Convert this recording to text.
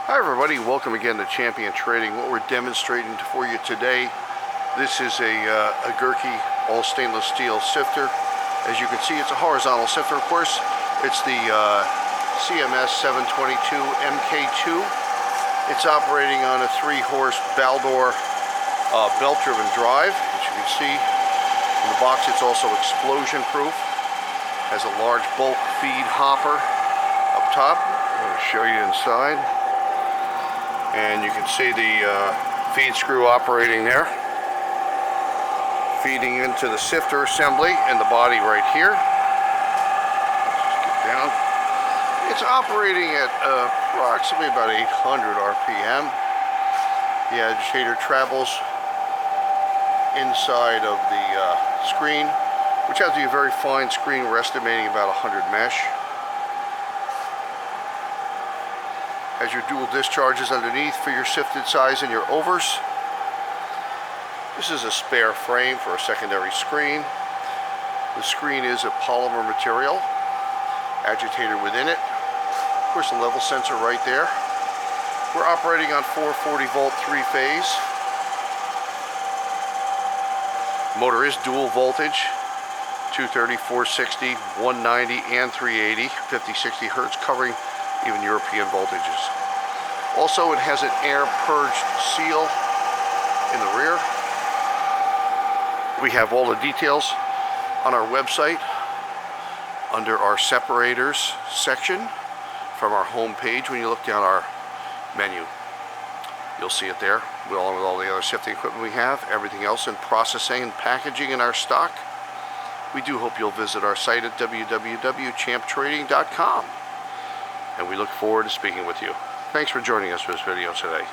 Hi everybody, welcome again to Champion Trading. What we're demonstrating for you today, this is a Gericke all stainless steel sifter. As you can see, it's a horizontal sifter, of course. It's the CMS 722 MK2. It's operating on a 3-horse Baldor belt-driven drive. As you can see in the box, it's also explosion-proof. Has a large bulk feed hopper up top. I'm going to show you inside. And you can see the feed screw operating there, feeding into the sifter assembly and the body right here. Let's just get down. It's operating at approximately about 800 RPM. The agitator travels inside of the screen, which has to be a very fine screen. We're estimating about 100 mesh. Has your dual discharges underneath for your sifted size and your overs. This is a spare frame for a secondary screen. The screen is a polymer material, agitator within it. Of course, a level sensor right there. We're operating on 440 volt 3-phase. Motor is dual voltage, 230, 460, 190, and 380, 50, 60 hertz, covering even European voltages. Also, it has an air purged seal in the rear. We have all the details on our website under our separators section from our home page. When you look down our menu, you'll see it there, along with all the other sifting equipment we have, everything else in processing and packaging in our stock. We do hope you'll visit our site at www.champtrading.com. And we look forward to speaking with you. Thanks for joining us for this video today.